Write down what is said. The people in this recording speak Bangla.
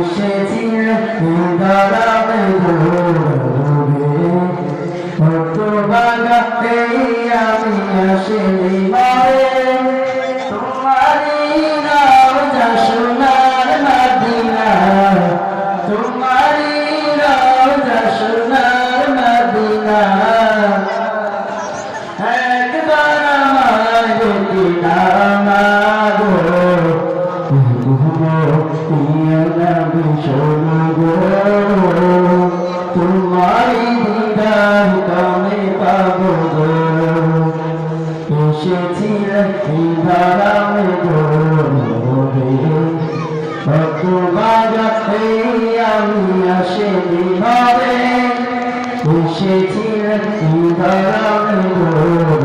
এসেছিলে ধরাবে ধরবে কত বাগাতে আমি আসিনি মরে তোমারই নাম যা সোনার মদিনা তোমারই নাম যা সোনার মদিনা একবার আমার বেটি নামাগো তোমারি দিদার কামে পাবো গো এসেছিলে ধরাবে ধরবে কত বাগাতে আমি আসিনি মরে এসেছিলে ধরাবে ধরবে